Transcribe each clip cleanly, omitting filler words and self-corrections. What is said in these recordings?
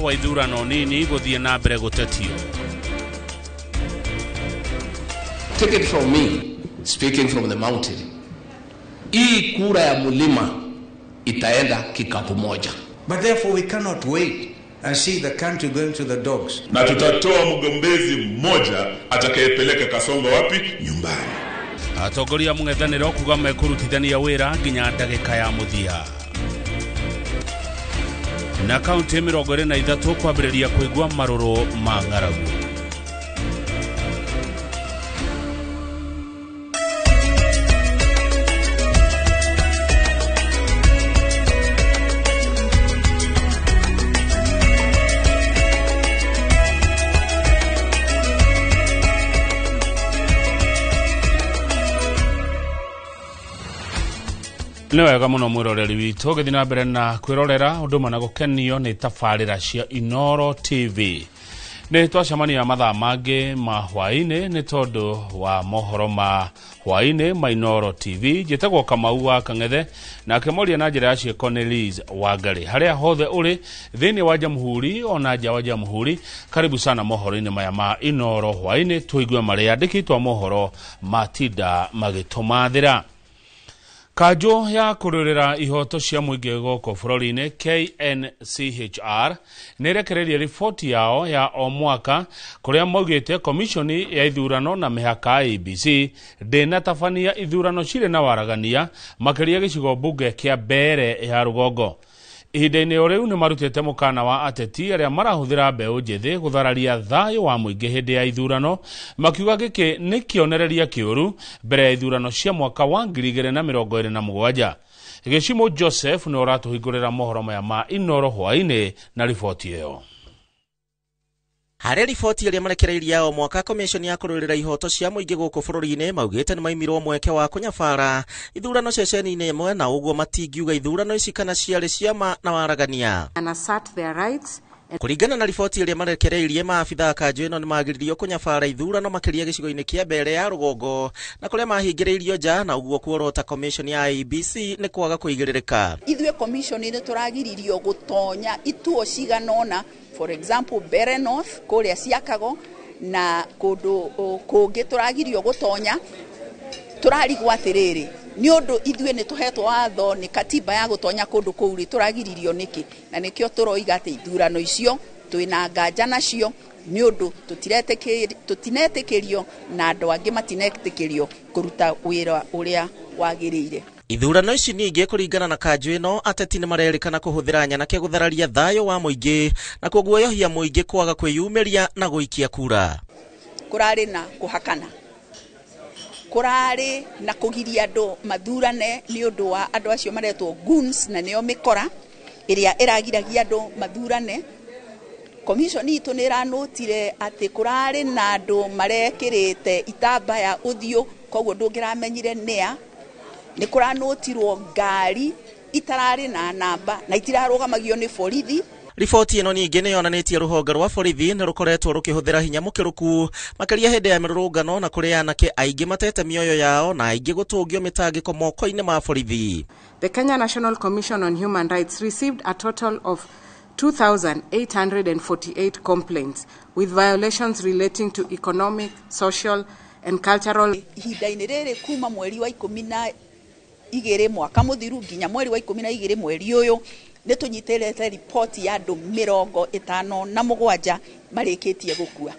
wa ithurano nini guthie na mbere gutetio. Take it from me, speaking from the mountain. Hii kura ya mulima itaenda kikapu moja. But therefore we cannot wait and see the country going to the dogs. Na tutatoa mgombezi mmoja atakayepeleka Kasongo wapi? Nyumbani. Atongoria mung'ethaniro kuga mekurutithania wira nginya ndagika ya muthia. Na kaunti 23 kwambĩrĩria kũigua marũrũ ma ng'aragu. Nĩ wega mũno mwĩroreri witũ gĩthiĩ na mbere na kwĩrorera ũndũ ũmwe na gũkenio nĩ tabarĩra cia Inooro TV. Nĩ twacemania mathaa mangĩ ma hwaĩ-inĩ nĩ tondũ wa mohoro ma hwaĩ-inĩ ma Inooro TV. Njĩtagwo Kamau wa Kang'ethe na akĩmoria na njĩra ya ciĩko nĩ Liz Wangari. Harĩa hothe ũrĩ thĩinĩ wa Jamhuri ona nja wa Jamhuri, karibu sana mohoro-inĩ maya ma Inooro hwaĩ-inĩ, tũigue marĩa andĩki a mohoro matinda magĩtũmathĩra. Kanjo ya kũrũĩrĩra ihoto cia mũingĩ gũkũ bũrũri-inĩ KNCHR nĩrekereirie riboti yao ya o mwaka kũrĩa maugĩte komishoni ya ithurano na mĩhaka IEBC ndĩnatabania ithurano cirĩ na waragania makĩria gĩcigo mbunge kĩa Mbeere ya Rũgongo. Ihinda-inĩ o rĩu nĩ marutĩte mũkana wa ateti arĩa marahũthĩra mbeũ njĩthĩ gũthararia thayũ wa mũingĩ hĩndĩ ya ithurano, makiuga gĩkĩ nĩ kĩonereria kĩũru mbere ya ithurano cia mwaka wa 2027. Gĩcimo Joseph nĩ ũratũhingũrĩra mohoro maya ma Inooro hwaĩ-inĩ na riboti ĩyo. Harĩ riboti ĩrĩa marekereirie o mwaka komishoni ya kũrũĩrĩra ihoto cia mũingĩ gũkũ bũrũri-inĩ maugĩte nĩ maimirwo mweke wa kũnyabara ithurano ceceni-inĩ ĩmwe na ũguo matingiuga ithurano ici kana ciarĩ ciama na waragania. Kũringana na riboti ĩrĩa marekereirie, maabitha kanjũ ĩno nĩ magiririo kũnyabara ithurano makĩria gĩcigo-inĩ kĩa Mbeere ya Rũgongo na kũrĩa mahingĩrĩirio nja na ũguo kuorota komishoni ya IEBC nĩ kwaga kũigĩrĩrĩka. Ithuĩ komishoni nĩ tũragiririo gũtonya ituo ciganona, for example Mbeere North kũrĩa Ciakago na kũndũ kũngĩ tũragirio gũtonya. Tũrarigwo atĩrĩrĩ, nĩ ũndũ ithuĩ nĩ tũhetwo watho nĩ katiba ya gũtonya kũndũ kũu rĩ tũragiririo nĩkĩ, na nĩkĩo tũroiga atĩ ithurano icio twĩna nganja nacio nĩ ũndũ tũtinetĩkĩrio na andũ angĩ matinetĩkĩrio kũruta wĩra ũrĩa wagĩrĩire. Ithurano ici ningĩ kũringana na kanjũ ĩno, ateti nĩ marerĩkana kũhũthĩra nyanake gũthararia thayũ wa mũingĩ na kuguoyohia mũingĩ kwaga kwĩyumĩria na gũikia kura. Kũrarĩ na kũhakana, kũrarĩ na kũgiria andũ mathurane nĩ ũndũ wa andũ acio maretwo goons na nĩo mĩkora ĩrĩa ĩragiragia andũ mathurane. Komishoni itũ nĩ ĩranotire atĩ kũrarĩ na andũ marekĩrĩte itambaya ũthiũ, koguo ndũngĩramenyire nĩa. Nĩ kũranotirwo ngari itararĩ na namba na itirarũgamagio nĩ borithi. Riboti ĩno ningĩ nĩ yonanĩtie rũhonge rwa borithi nĩ rũkoretwo rũkĩhũthĩra hinya mũkĩrũku makĩria hĩndĩ ya mĩrũrũngano na kũrĩa anake aingĩ matete mĩoyo yao na aingĩ gũtũngio mĩtangĩko moko-inĩ ma borithi. The Kenya National Commission on Human Rights received a total of 2,848 complaints with violations relating to economic, social and cultural. Ihinda-inĩ rĩrĩ kuma mweri wa 12 mwaka mũthiru nginya mweri wa 12 mweri ũyũ nĩ tũnyitĩrĩte ripoti ya andũ 57 marĩkĩtie gũkua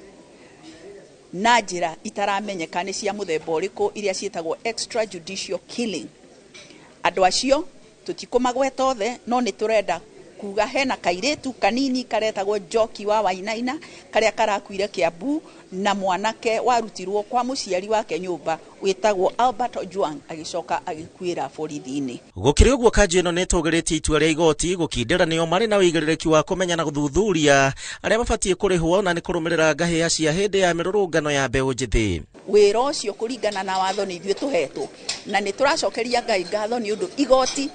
na njĩra itaramenyeka nĩ cia mũthemba ũrĩkũ, iria ciĩtagwo extrajudicial killing. Andũ acio tũtikũmagweta othe, no nĩ tũrenda kuga hena kairĩtu kanini karetagwo Njoki wa Wainaina karĩa karakuire Kiambu na mwanake warutirwo kwa mũciari wake nyũmba wĩtagwo Albert Ojwang agĩcoka agĩkuĩra borithi-inĩ. Gũkĩrĩ ũguo kanjũ ĩno nĩ tũgĩrĩtie itua rĩa igoti gũkindĩra nĩo marĩ na wĩigĩrĩrĩki wa kũmenya na gũthuthuria arĩa mabatiĩ kũrĩhwo na nĩ kũrũmĩrĩra ngahĩha cia hĩndĩ ya mĩrũrũngano ya mbeũ njĩthĩ. Wĩra ũcio kũringana na watho nĩ ithuĩ tũhetwo na nĩ tũracokeria Ngai ngatho nĩ ũndũ igoti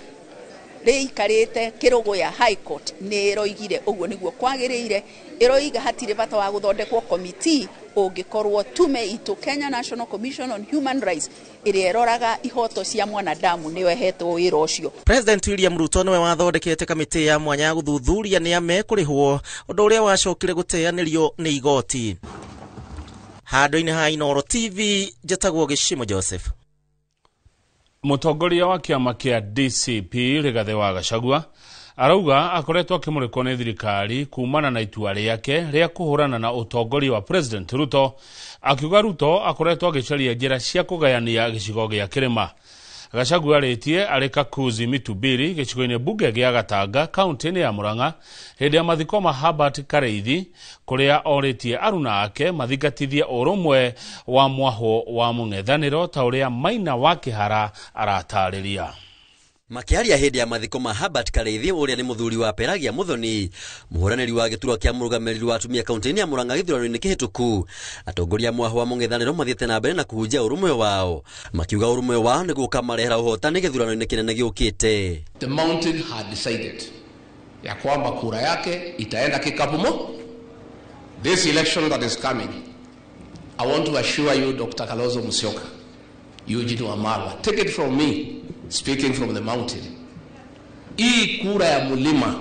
reikarite kirogo ya High Court ne roigire uguo niguo kwagiriire iroiga hatire bata wa guthondekwo committee ungikorwo tume itu Kenya National Commission on Human Rights ireroraga ihoto cia mwanadamu niwe hetwo wira ucio. President William Ruto niwe wathondekete kamiti ya mwanya guthuthuria ni ame kurihwo undu uria wacokire guteanirio ni igoti. Handu-ini ha Inoro TV jetagwo Gishimo Joseph. Mutongoria wa kiama kia DCP Rigathi wa Gachagua arauga akoretwo akimurekwo ni thirikari kumana na itua riake ria kuhurana na utongoria wa President Ruto, akiuga Ruto akoretwo agicaria njira cia kugayania gicigo gia kirima. Gachagua aritie ari Kakuzi Mitubiri gicigo-ini bunge gia Gatanga kaunti-ini ya Murang'a hindi ya mathiko ma Herbert Kareithi kuria oritie aruna ake mathingatithie urumwe wa mwaho wa mung'ethaniro ta uria Maina wa Kihara aratariria. Makiaria hindi ya mathiko ma Herbert Kareithi uria ni muthuri wa Peragia Muthoni, muhuraniri wa giturwa kia murugamiriri wa atumia kaunti-ini ya Murang'a githurano-ini kihituku, atongoria mwaho wa mung'ethaniro mathiete na mbere na kuhunjia urumwe wao, makiuga urumwe wao ni gukamarehera uhotani githurano-ini kinene giukite. The Mountain had decided ya kwamba kura yake itaenda kikapu. This election that is coming, I want to assure you, Dr. Kalonzo Musyoka, Eugene Wamalwa, take it from me, speaking from the mountain, hii kura ya mulima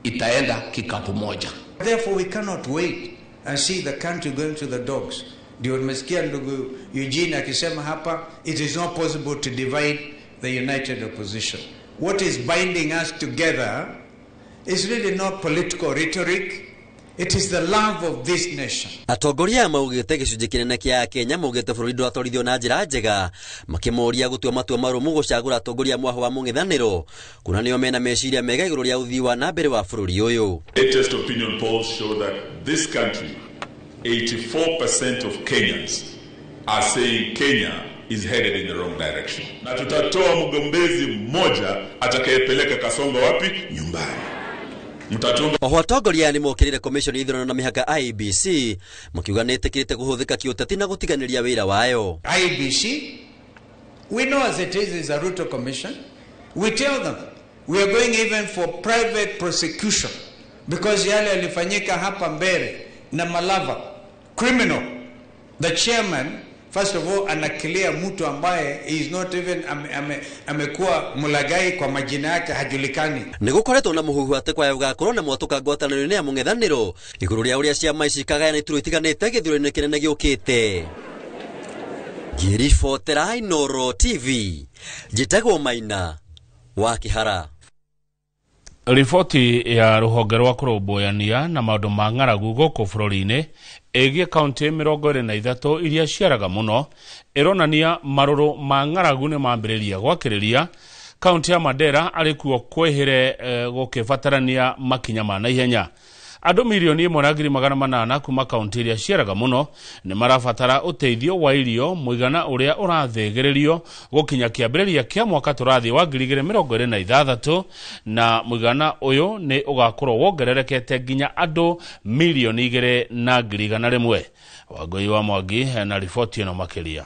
itaenda kikapu moja. Therefore we cannot wait and see the country going to the dogs. Ndio nimesikia ndugu Eugene akisema hapa, it is not possible to divide the united opposition. What is binding us together is really not political rhetoric. It is the love of this nation. Atongoria maugite gicunji kinene kia Kenya maugite bururi ndwatorithio na njira njega, makimuria gutua matua marumu gucagura atongoria mwaho wa mung'ethaniro kuna nio mena meciria mega iguru ria uthii wa na mbere wa bururi uyu. Latest opinion polls show that this country, 84% of Kenyans are saying Kenya is headed in the wrong direction. Na tutatoa mgombezi mmoja atakayepeleka Kasongo wapi? Nyumbani. Oho atongoria ni mokirire commission ithurano na mihaka IEBC makiuga netikirite kuhuthika kiuteti na gutiganiria wira wayo. IEBC, we know as it is a Ruto commission. We tell them we are going even for private prosecution because yale yalifanyika hapa mbele na Malava criminal. The chairman first of all anakilia mtu ambaye is not even amekuwa mulagai kwa majina yake hajulikani. Nigukoretwo na muhuhu ate kwa yugakorwo na mwotuka ngwataniro ya mung'ethaniro iguru ria uria ciama ici kagaya na ituru itiganite githurano kinene giukite. Ngiribotera Inoro TV njitagwo Maina wa Kihara. Riboti ya ruhonge rwa kurumbuania na maundu ma ng'aragu guku bururi-ini egie kaunti 23 iria ciaraga muno ironania maruru ma ng'aragu ni mambiriria gwakiriria. Kaunti ya Mandera arikuo kwehire gukibatarania makinya ma naihenya. Andu milioni 1.8 kuma kaunti iria ciaraga muno ni marabatara uteithio wa irio muigana uria urathegererio gukinya kiambiriria kia mwaka turathi wa 2026 na muigana uyu ni ugakorwo wongererekete nginya andu milioni 2.1. Wangui wa Mwangi na riboti ino makiria.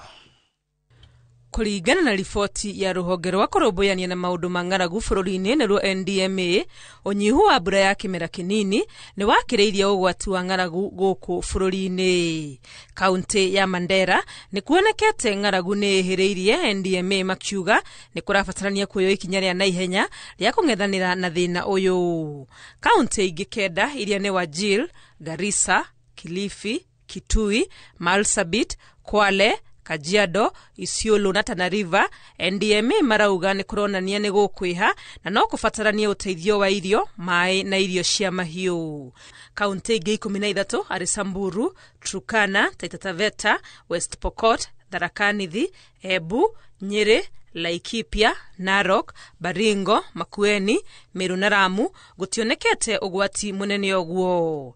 Kuringana na riboti ya ruhonge rwa kurumbuania na maundu ma ng'aragu bururi-ini niruo NDMA, unyihu wa mbura ya kimera kinini ni wakireirie ugwati wa ng'aragu guku bururi-ini. Kaunti ya Mandera ni kuonekete ng'aragu ni hireirie. NDMA makiuga ni kurabatarania kuoyo ikinya ria naihenya ria kung'ethanira na thina uyu. Kaunti ingi kenda iria ni Wajir, Garissa, Kilifi, Kitui, Marsabit, Kwale, Kajiado, Isiolo na Tana River, NDMA marauga ni kuronania ni gukwiha na no kubatarania uteithio wa irio, mai na irio cia mahiu. Kaunti ingi 13 ari Samburu, Turkana, Taita Taveta, West Pokot, Tharaka Nithi, Embu, Nyeri, Laikipia, Narok, Baringo, Makueni, Meru na Ramu gutionekete ugwati munene oguo.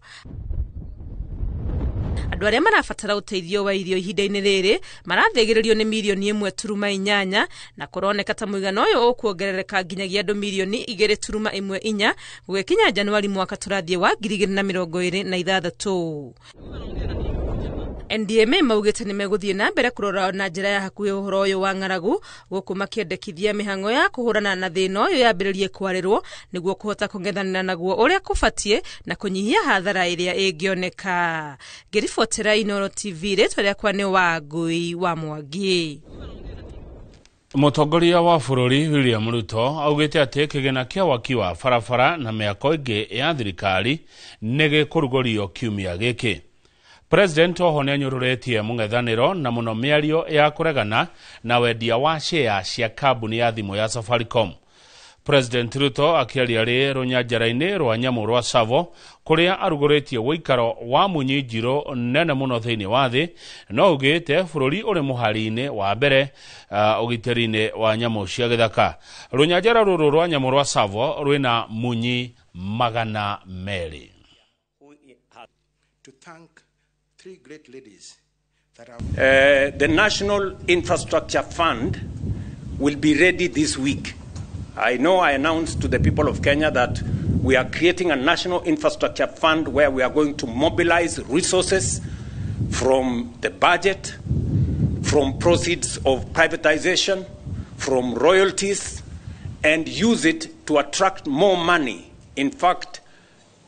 Andu aria marabatara uteithio wa irio ihinda-ini riri marathegererio ni milioni 1.8 na kuroneka ta muigana uyu ukuongerereka nginyagia andu milioni 2.14 gukinya Januari mwaka turathie wa 2026. NDMA maugite ni meguthie na mbere kurora na njira ya hakuhi uhoro uyu wa ng'aragu guku makiendekithia mihango ya kuhurana na thina uyu yambiririe kwarirwo niguo kuhota kungethanira naguo uria kubatie na kunyihia hathara iria ingioneka. Ngiribotera Inooro TV ritwa riakwa ni Wangui wa Mwangi. Mutongoria wa bururi William Ruto augite ati kigena kia waki wa barabara na miako ingi ya thirikari nige kurugorio kiumia giki. President oho nĩanyũrũrĩtie mũng'ethanĩro na mũno mĩario ya kũregana na wendia wa share cia kambuni ya thimũ ya Safaricom. President Ruto akĩaria rĩ rũnyanjara-inĩ rwa nyamũ rwa Tsavo kũrĩa arugũrĩtie wĩikaro wa Munyi njirũ nene mũno thĩinĩ wa thĩ, no ugĩte bũrũri ũrĩ mũhari-inĩ wa mbere ũgitĩri-inĩ wa nyamũ cia gĩthaka. Rũnyanjara rũrũ rwa nyamũ rwa Tsavo rwĩna munyi magana merĩ. To thank three great ladies that are the National Infrastructure Fund will be ready this week. I know I announced to the people of Kenya that we are creating a National Infrastructure Fund where we are going to mobilize resources from the budget, from proceeds of privatization, from royalties, and use it to attract more money. In fact,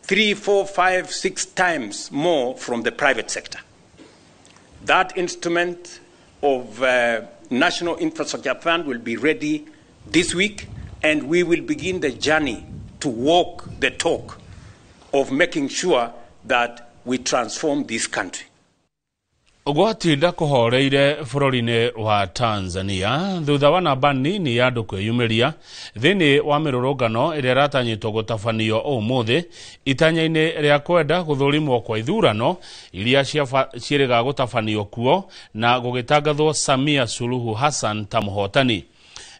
3, 4, 5, 6 times more from the private sector. That instrument of National Infrastructure Fund will be ready this week, and we will begin the journey to walk the talk of making sure that we transform this country. Ugwatinda kuhoreire bũrũri-inĩ wa Tanzania thutha wa namba nini ya andũ kwĩyumĩria thĩinĩ wa mĩrũrũngano ĩrĩa ĩratanyĩtwo gũtabanio ũmũthĩ itanya-inĩ rĩa kwenda gũthũrimwo kwa ithurano iria ciĩrĩga gũtabanio kuo na gũgĩtangathwo Samia Suluhu Hassan ta mũhotani.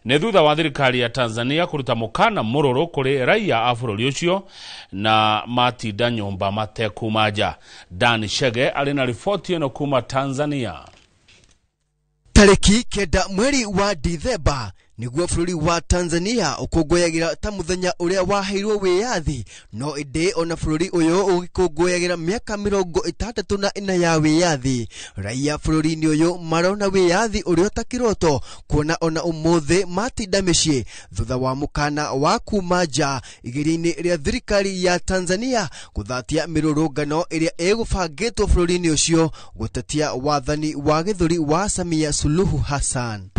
Nĩ thutha wa thirikari ya Tanzania kũruta mũkana mũrũrũ kũrĩ raia a bũrũri ũcio na matinda nyũmba matekuma nja. Dan Shege arĩ na riboti ĩno kuma Tanzania. Tariki kenda mweri wa Dithemba niguo bũrũri wa Tanzania ũkũngũyagĩra ta mũthenya ũrĩa waheirwo wĩyathi, no ĩndĩ ona bũrũri ũyũ ũgĩkũngũyagĩra mĩaka 64 ya wĩyathi. Raia bũrũri-inĩ ũyũ marona wĩyathi ũrĩa ũtakĩroto, kuona ona ũmũthĩ matinda mĩciĩ thutha wa mũkana wa kuma nja igeria-inĩ rĩa thirikari ya Tanzania gũthatia mĩrũrũngano ĩrĩa ĩgũbangĩtwo bũrũri-inĩ ũcio gũtetia wathani wa gĩthũri wa Samia Suluhu Hassan.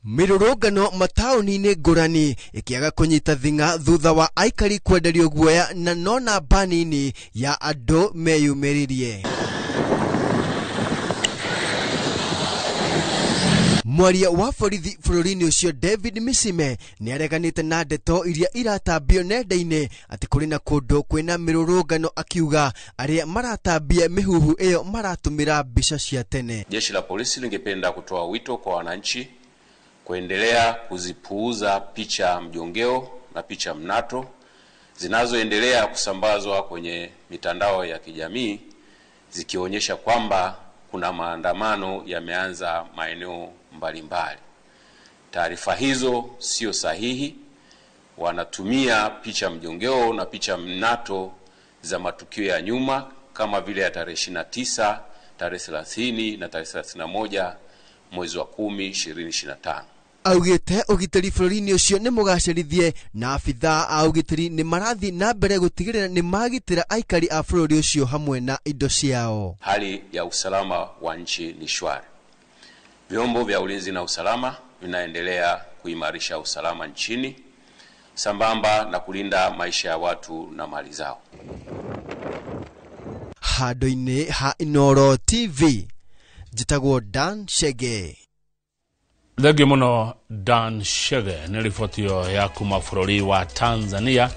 Mirurungano mataũni-inĩ ngũrani ikiaga kunyita thinga thutha wa aikari kwenderio guoya na nona banini ya andũ meyumĩririe. Mwaria wa borithi bũrũri-inĩ ũcio David Misime nĩ areganĩte na ndeto iria iratambio nenda-inĩ atĩ kũrĩ na kũndũ kwĩna mĩrũrũngano, akiuga arĩa maratambia mĩhuhu ĩyo maratũmĩra mbica cia tene. Jeshi la polisi lingependa kutoa wito kwa wananchi kuendelea kuzipuuza picha mjongeo na picha mnato zinazoendelea kusambazwa kwenye mitandao ya kijamii zikionyesha kwamba kuna maandamano yameanza maeneo mbalimbali. Taarifa hizo sio sahihi. Wanatumia picha mjongeo na picha mnato za matukio ya nyuma kama vile ya tarehe 29, tarehe 30 na tarehe 31 mwezi wa 10 2025. Augite ugitiri bũrũri-inĩ ũcio nĩ mũgacĩrithie na abitha a ugitiri nĩ marathi na mbere gũtigĩrĩra nĩ magitĩra aikari a bũrũri ũcio hamwe na indo ciao. Hali ya usalama wa nchi ni shwari. Vyombo vya ulinzi na usalama vinaendelea kuimarisha usalama nchini sambamba na kulinda maisha ya watu na mali zao. Handũ-inĩ ha Inooro TV njĩtagwo Dan Shege. Thengio mũno Dan Shege nĩ riboti ĩyo ya kuma bũrũri wa Tanzania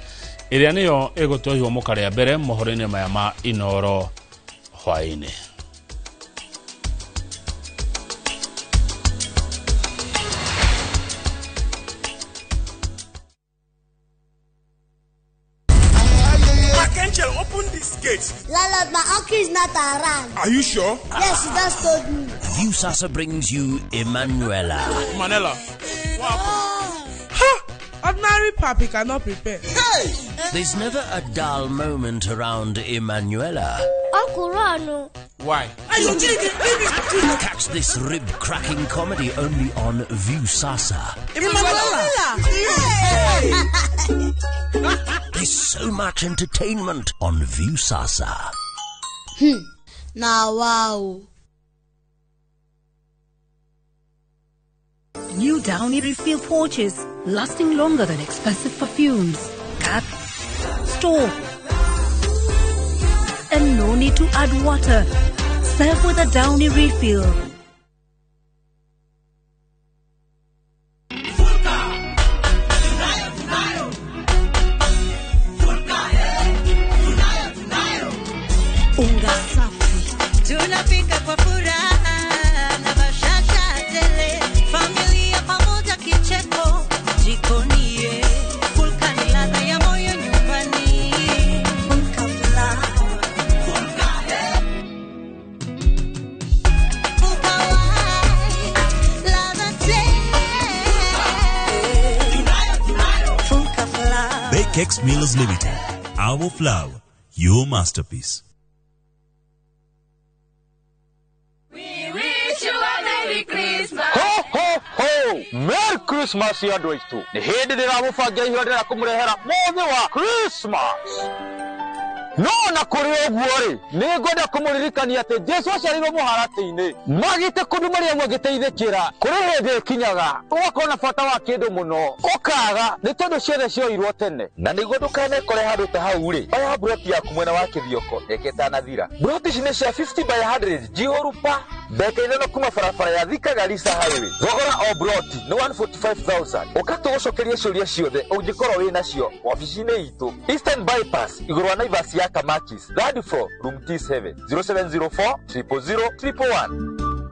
ĩrĩa nĩyo ĩgũtũhio mũkarĩa mbere mohoro-inĩ maya ma Inooro hwaĩ-inĩ. Open this gate. Lala, my uncle is not around. Are you sure? Yes, he just told me. Viusasa brings you Emanuela. Manela. Wow. Ha! Ordinary papi cannot prepare. Hey! There's never a dull moment around Emanuela. Uncle Rano. Why? Catch this rib-cracking comedy only on View Sasa. Emanuela! There's so much entertainment on View Sasa. Now, wow. New Downy Refill pouches, lasting longer than expensive perfumes. Cap, store, and no need to add water. Serve with a Downy Refill. Unga safi. Tunapika kwa furaha na bashasha tele. Familia pamoja kicheko. Jikonie. Fulka ni ladha ya moyo nyumbani. Fulka furaha. Fulka Fulka wai. Ladha tele. Fulka furaha. Bakex Millers Limited. Our flour, your masterpiece. Ho ho ho! Merry Christmas ya doistu. Ni hindi ndiramubangira ihondera kumurehera mothe wa Christmas. No na kuri oguo ri ni ngoda kumuririkania ati Jesu aciarirwo muharati-ini magite kundu maria mwagiteithikira kuri hindi kinyaga ugakona bata wa kindu muno ukaga ni tondu ciothe cioirwo tene na niguo ndukane kore handu ta hau ri oya buroti yaku mwena wa kithioko eketa na thira buroti ici ni cia 50 by 100 jihorupa beka ithano kuma barabara ya Thika Garissa highway thogora o buroti ni 145,000 ukatugucokeria ciuria ciothe ungikorwo wina cio ofici-ini itu Eastern Bypass iguru wa Naivas ya Kamakis third floor room T7 0704 000 111.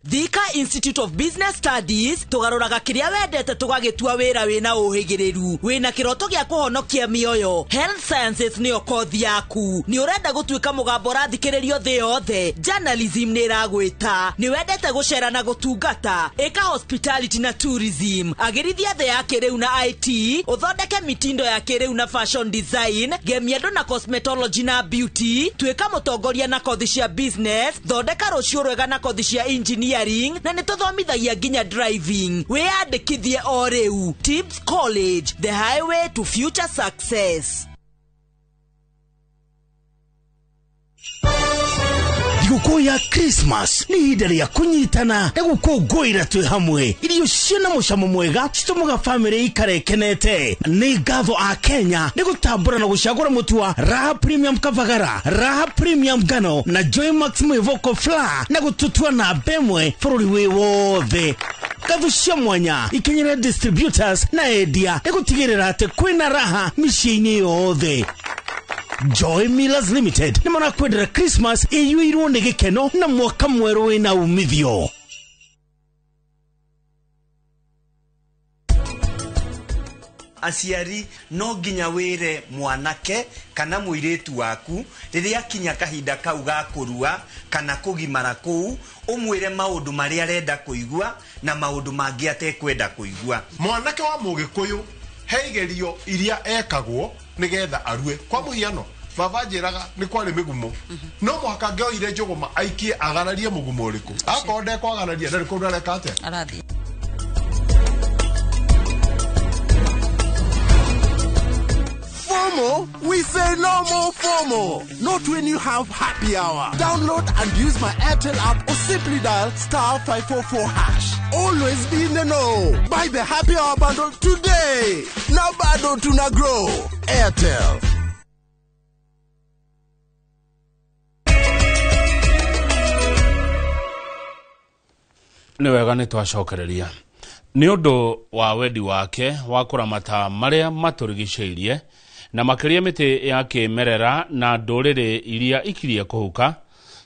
Thika Institute of Business Studies tugaroraga kiria wendete tugagitua wira wina uhigiriru wina kiroto gia kuhonokia mioyo. Health Sciences niyo kothi yaku. Ni urenda gutuika mugambo rathikiririo thi yothe. Journalism ni ragwita. Ni wendete gucera na gutungata. Eka hospitality na tourism. Agirithia thi ya kiriu na IT. Uthondeke mitindo ya kiriu na fashion design. Gemia ndo na cosmetology na beauty. Tuika mutongoria na kothi cia business. Thondeka rucio rwega na kothi cia engineering. Na nituthomithagia nginya driving. Wiyandikithie o riu. Tibbs College, the highway to future success. Thigũkũ ya Christmas ni ihinda rĩa kũnyitana na gũkũngũĩra twĩ hamwe. Irio ciĩna mũcamo mwega citũmaga family ikare ikenete. Nĩ ngatho a Kenya nĩ gũtambũra na gũcagũra mũtu wa Raha Premium Kavagara, Raha Premium Ngano na Joy Max Mwĩvoko Flour na gũtũtua na bemwe bũrũri wĩ wothe. Ngatho cia mwanya ikenyere distributors na endia nĩ gũtigĩrĩra atĩ kwĩna raha mĩciĩ-inĩ yothe. Joy Millers Limited ni mwana kwendera Christmas iyuirwo ni gikeno na mwaka mweru wina umithio. Aciari no nginya wire mwanake kana muiretu waku riria kinya kahinda kau ga kurua kana kugimara kuu umwire maundu maria arenda kuigua na maundu mangi atekwenda kuigua. Mwanake wa Mugikuyu heigerio iria ekagwo nigetha arue kwa muhiano baba njiraga ni kwari migumo no muhaka ngioire njuguma aikie agararie mugumo uriku akonde kwagararia ndari kundu areka ate arathi. FOMO? We say no more FOMO. Not when you have happy hour. Download and use my Airtel app or simply dial *544#. Always be in the know. Buy the happy hour bundle today. Now bado tuna grow. Airtel. Ni wega ni twacokereria. Ni undu wa wendi wake wa kuramata maria maturigiceirie na makiria miti ya kimerera na nduriri iria ikirie kuhuka.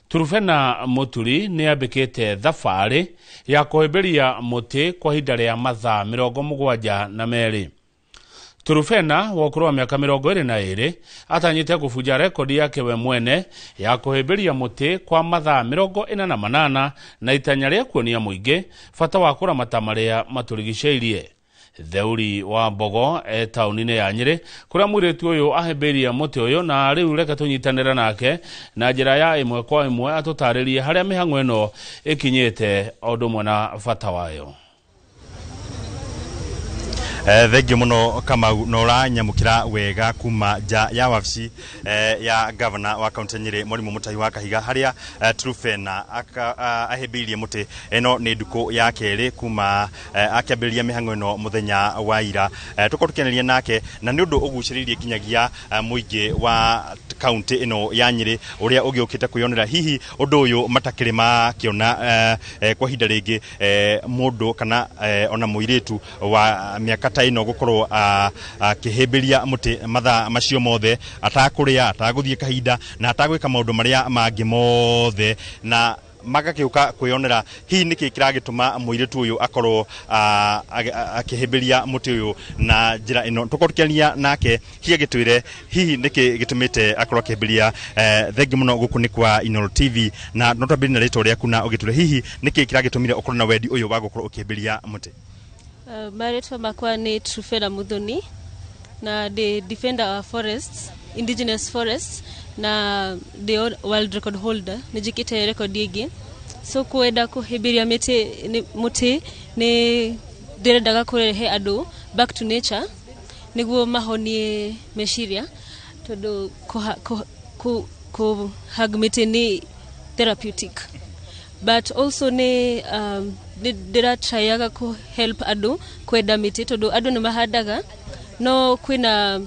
Turufena Muturi ni ambikite thabari ya kuhimbiria muti kwa hinda ria mathaa 72. Turufena wa ukuru wa miaka 22 atanyite kufuja rekodi yake we mwene ya kuhimbiria muti kwa mathaa 48 na itanya ria kuonia muingi fata wa kuramata maria maturigiceirie. Theuri wa Mbogo taunine ya Nyeri kuria mwiretu uyu ahimbiria muti uyu na riu reke tunyitanira nake na njira ya imwe kwa imwe atutaririe haria mihang'o ino ikinyite ondu mwana fata wayo. Thengio muno Kamau no ranyamukira wega kuma ja ya wabici ya governor wa county Nyeri Mwalimu Mutahi wa Kahiga haria Turufena ahimbirie muti eno ni nduku ya keri kuma akiambiria mihang'o ino muthenya wa ira tukotukeneria nake na ni undu uguciririe kinyagia muingi wa county ino ya Nyeri uria ugiukite kuyonera hihi undu uyu matakirima kiona kwa hinda ringi mundu kana ona muiritu wa miaka ino gukorwo akihimbiria muti mathaa macio mothe atakuria ataguthie kahinda na atagwika maundu maria mangi mothe na magakiuka kwiyonera hihi niki kiragituma muiritu uyu akorwo akihimbiria muti uyu na njira ino tukorukenia nake hihi gitwire hihi niki gitumite akorwo akihimbiria thengi muno guku ni kwa Inooro TV na notambiri na rito ria kuna ugitwire hihi niki kiragitumire ukorwo na wendi uyu wa gukorwo ukihimbiria muti. Maretwa makwa ni Turufena Muthoni na they defend our forests, indigenous forests na the world record holder nijikite record igi so kuenda kuhibiria muti ni ndirendaga kurehe andu back to nature niguo mahonie meshiria tondu ku hug miti ni therapeutic but also ni dira tryaga ku help adu kwenda miti tondu adu ni mahandaga no kwina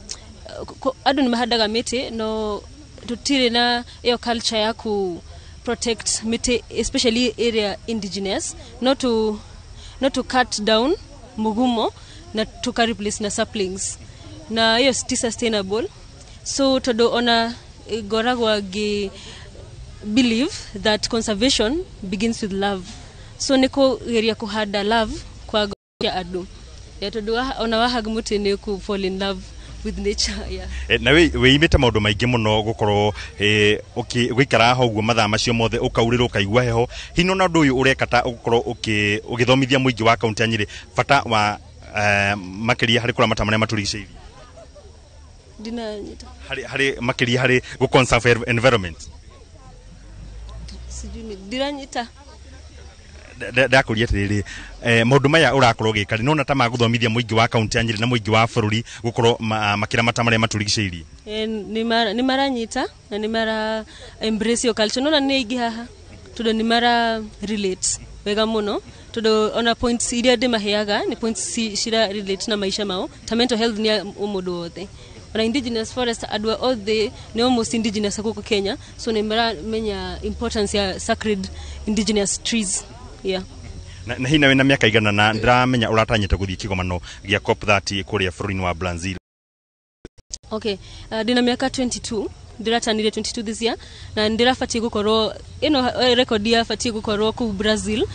adu ni mahandaga miti no tutire na yo culture ya ku protect miti especially area indigenous not to cut down mugumo na to replace na saplings na yo sustainable so tondu ona goragwa gi believe that conservation begins with love so niko geria kuhanda love kwa ya adu ya tondu ona wahag muti ni ku fall in love with nature yeah. Na we imite maundu maingi muno gukorwo gwikara hoguo mathaa macio mothe ukaurirwo kaigua heho hino na ndu uyu urekata gukorwo ugithomithia muingi wa kaunti ya Nyeri fata wa makiria hari kuramata maria maturigiceirie dina nyita hari makiria hari go conserve environment sijui diranyita ndakuria tiriri maundu maya urakorwo gikari nona ta maguthomithia muingi wa kaunti ya Nyeri na muingi wa bururi gukorwo makiramata maria maturigiceirie ni maranyita na ni mara embrace your culture nona ni igi haha tondu ni mara relate wega muno tondu ona points iria de maheaga ni points shira relate na maisha mao ta mental health ni umudu wothe na indigenous forest adwa all the ni almost indigenous huko Kenya so ni mara menya importance ya sacred indigenous trees yeah. Na hina wena miaka igana na ndiramenya uratanyite guthii kigomano gia COP30 kuria furuini wa Brazil. Okay, dina miaka 22 ndiratanire 22 this year na ndirafati gukorwo record ya fati gukorwo ku Brazil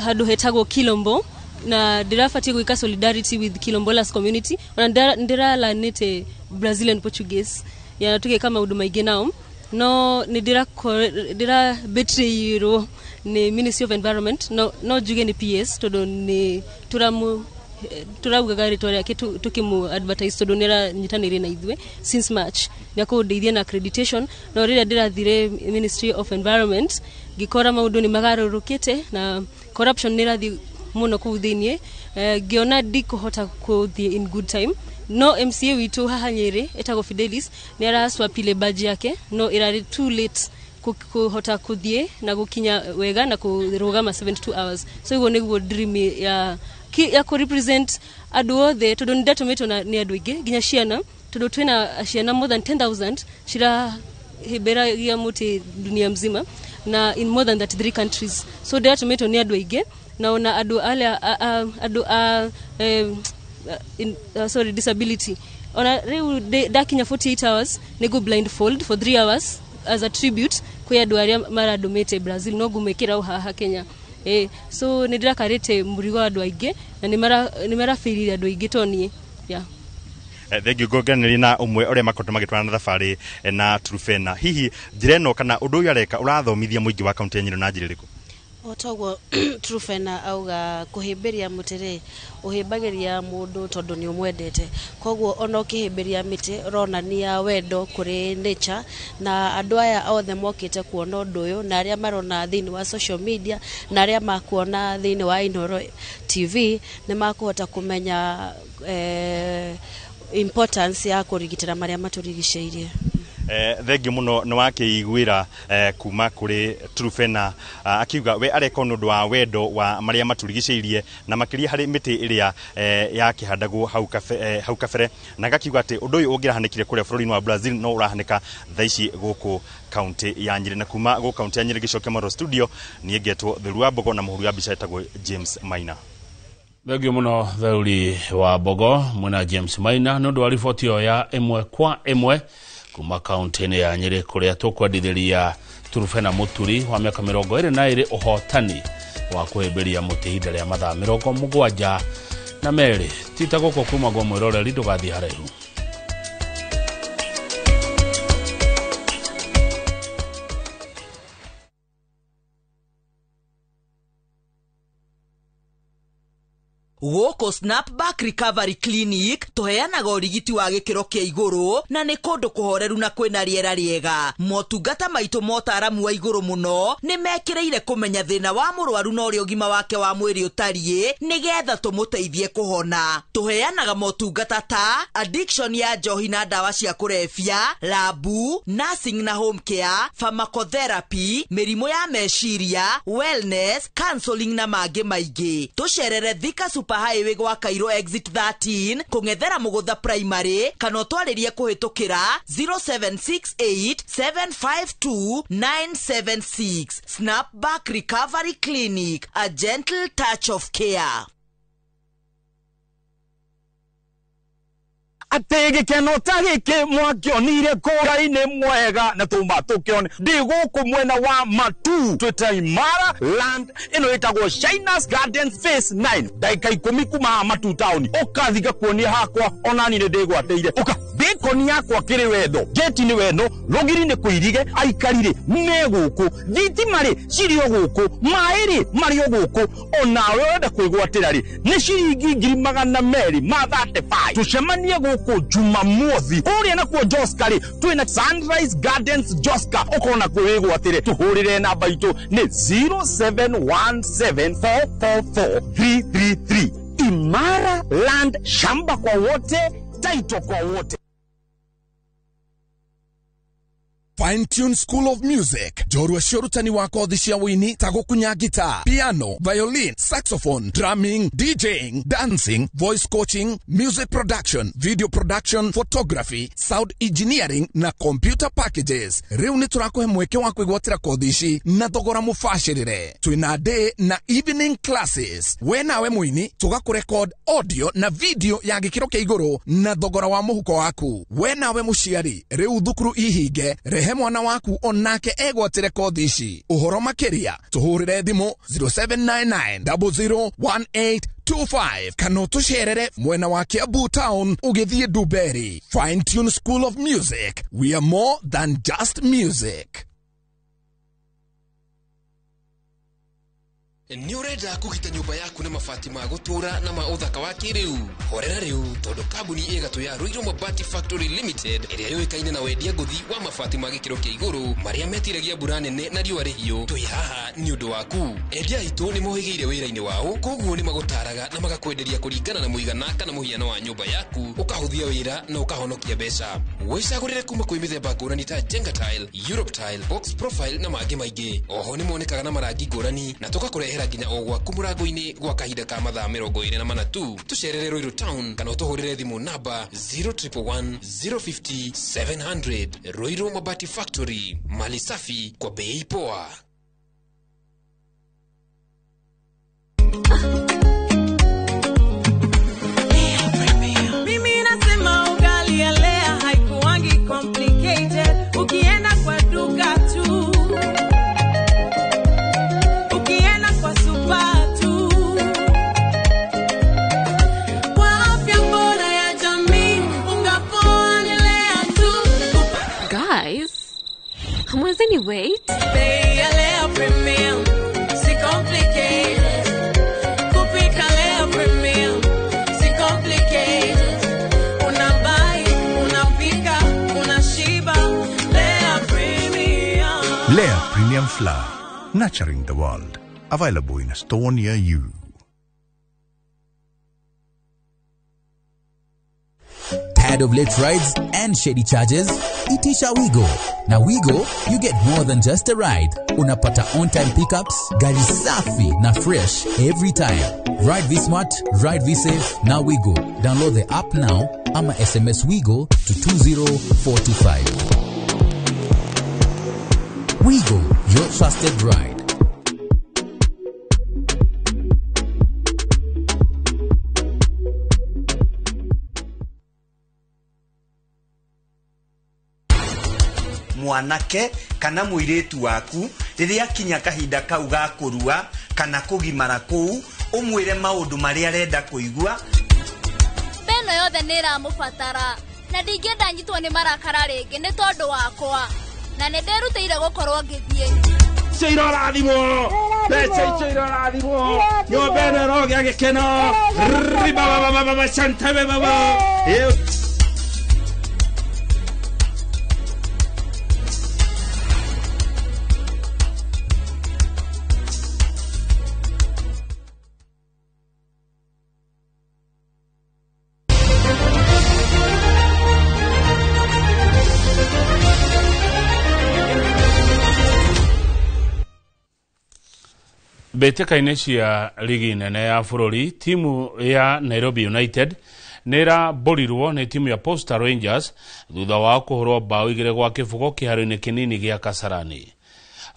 hadu hetagwo Kilombo na ndirafati guika solidarity with Kilombolas community na ndiralanite Brazilian Portuguese ya tuge kama huduma ige nao no ni dira betray euro ni Ministry of Environment no juge ni PS todo ni turabuga gari tore kitu tukimu advertise todo nera nyitanire na ithwe since March nyako ndeithia na accreditation no rira ndirathire Ministry of Environment gikora maundu ni magarurukite na corruption nirathi muno kuthini giona ndikuhota kuthi in good time no MCA witu haha Nyeri etago Fidelis ni araswapile badge yake no irari too late kuhota kuthie na gukinya wega na kurugama 72 hours so igo niguo dream ya ku represent adu othe tondu ndatumito na ni adu ingi ginya ciana tondu twina ciana more than 10,000 shira hibera ya muti dunia mzima na in more than 33 countries so ndatumito ni adu ingi na ona adu sorry disability ona reu dakinya 48 hours nego blindfold for 3 hours as a tribute kwa duaria mara domete Brazil no gumekira haha Kenya so nidira karete murigo adu aige na ni mara firi adu aige toni yeah. Thank you goganiri na umwe ore makoto magitwana na thabari na Trufena hihi njireno kana undu uyu areka urathomithia muingi wa kaunti ya Nyeri na njiririku Otogwo Trufena auga kuhimbiria mutire uhimbagiria mundu tondu ni umwendete kogwo ona ukihimbiria miti ronania wendo kuri nature na andu aya othe mokite kuona undu uyu na aria marona thini wa social media na aria makuona thini wa Inoro TV ni makuhota kumenya importance ya kurigitira maria maturigiceirie. Thengi muno no wakiiguira kuma kuri Trufena akiuga we areka nundu wa wendo wa maria maturigiceirie na makiria hari miti iria yakihandagwo hau kabere na gakiuga ati undu uyu ungirahanikire kuri bũrũri-inĩ wa Brazil no urahanika thaici guku kaunti ya Nyeri na kuma guku kaunti ya Nyeri gicoke Maro studio nie ngetwo Thuru wa Mbogo na muhuri wa bica etagwo James Maina. Thengi muno Thuri wa Mbogo mwena James Maina nundu wa riboti yo ya imwe kwa imwe kuma kaunti ya Nyeri kuria tukwendithiria Trufena Muturi wa miaka 22 uhotani wa kuhimbiria muti ihinda ria mathaa 70 na meri tita goko kuma gwa mwiroreri ndugathi haraihu. Woko Snapback Recovery Clinic tuheanaga urigiti wa gikiro kia iguru na ni kundu kuhoreru na kwina riera riega. Motungata maitu motaramu wa iguru muno ni mekireire kumenya thina wa murwaru na uri ugima wake wa mwiri utarie nigetha tumuteithie kuhona. Tuheanaga motungata ta addiction ya njohi na dawa cia kurefia, labu, nursing na home care, pharmacotherapy, mirimu ya meciria, wellness, counseling na mangi maingi. Tucerere Thika Highway gwa Cairo exit 13 kungethera Mugutha primary kana twaririe kuhitukira 0768752976. Snapback Recovery Clinic, a gentle touch of care. Atege kenota gike mwakionire kura-ini mwega na tumba tukione ndi guku mwena wa Matu twita Imara land ino itagwo Shinas Gardens Phase 9 daika 10 kuma Matu town ukathika kuonia hakwa onani ni ndigwateire uka bacon yakwa kiri wetho geti ni weno rogiri ni kuirige aikarire meguku thitimari cirio guku mairi mario guku onawe wenda kwigwatira ri ni ciringi 235 tucemanie guku Jumamothi uria na kwa Joska ri twina Sunrise Gardens Joska ukona kwigwatire tuhurire namba itu ni 0717444333. Imara land, shamba kwa wote, taito kwa wote. Fine Tune School of Music. Jorua shorutani wako dhishia wini tago kunya guitar, piano, violin, saxophone, drumming, DJing, dancing, voice coaching, music production, video production, photography, sound engineering na computer packages. Riu ni turako hemweke wako igwatira kodhishi na thogora mufashirire. Twina day na evening classes. We nawe mwini tuga kurecord audio na video ya gikiro kia iguru na thogora wa muhuko waku. We nawe mushiari riu thukuru ihige mwana waku onake egwatire kodhishi. Uhoro makiria tuhurire thimu 0799001825 kana tusherere mwena wa Kiambu town ugithie Duberi. Fine Tune School of Music, we are more than just music. Ni urenda kugita nyumba yaku na mafati ma gutura na mauthaka wa kiriu horera riu tondu kambuni igatu ya Ruiru Mabati Factory Limited iria yoikaine na wendia nguthi wa mafati ma gikiro kia iguru maria metiragia mbura nene na riua rihiu twi haha ni undu waku. Endia itu ni mohigiire wira-ini wao koguo ni magutaraga na magakwenderia kuringana na muigana kana muhiano wa nyumba yaku ukahuthia wira na ukahonokia mbeca. Wicagurire kuma kwi mithemba ngurani ta Jenga Tile, Europe Tile, Box Profile na mangi maingi. Oho ni monekaga na marangi ngurani na tugakurehera nginya ogwa kumurango-ini gwa kahinda ka mathaa 24 tu. Tucerere Ruiru Town kana utuhurire thimu namba 0111050700. Ruiru Mabati Factory, mali safi kwa bei poa. Mimi nasema ugali ya lea haikuwangi complicated. Ukienda kwa duka tu, ukienda kwa supa tu, kwa afya bora ya Mwenzeni wait. Bei ya Lea Premium, si complicated. Kupika Lea Premium, si complicated. Unabai, unapika, unashiba. Lea Premium. Lea Premium Flour, nurturing the world. Available in a store near you. Tired of late rides and shady charges? Itisha Wigo. Na Wigo, you get more than just a ride. Unapata on-time pickups, gari safi na fresh every time. Ride V-Smart, ride V-Safe, na Wigo. Download the app now, ama SMS Wigo to 20425. Wigo, your trusted ride. mwanake kana muiretu waku riria kinya kahinda kau ga kurua kana kugimara kuu umwire maundu maria arenda kuigua beno yothe nira mufatara na ndingenda nyitwo ni marakara ringi ni tondu wakwa na ni ndirutire gukorwo ngithie Cheiro rathimo becha cheiro rathimo nyombe eno rogia gikeno riba baba chantebe baba Beteka cia ligi nene ya bururi timu ya Nairobi United nera borirwo ni timu ya Posta Rangers thutha wa kuhurwo bao igire gwa kibugo kiharo-ini kinini gia Kasarani.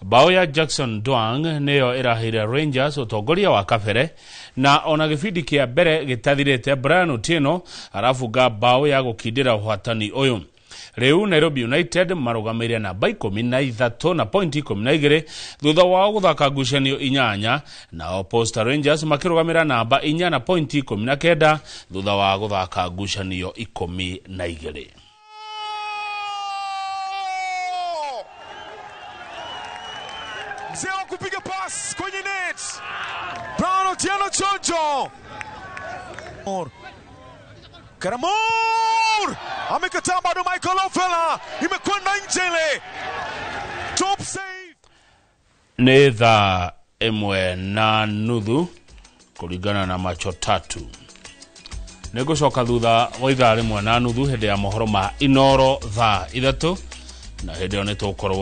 Bao ya Jackson Dwang neyo irahire Rangers utongoria wa kabere na ona gibindi kia mbere gitathirite Brian Otieno arafunga bao ya gukindira uhatani uyu. Reu Nairobi United marugamire na 13 na point 12 thutha wa guthaka ngucanio 8 na Posta Rangers makirugamira namba 4 na point 19 thutha wa guthaka ngucanio 12. Mzee wa kupiga pass kwenye net. Brown Otieno Chonjo. Karamor! Amekataa bado Michael Ofela. Imekwenda nje ile. Top save. Ni thaa 1:30 kuringana na macho tatu. Nigucoka thutha wa ithaa 1:30 hindi ya mohoro ma Inoro thaa 3 na hindi yo nitukorwo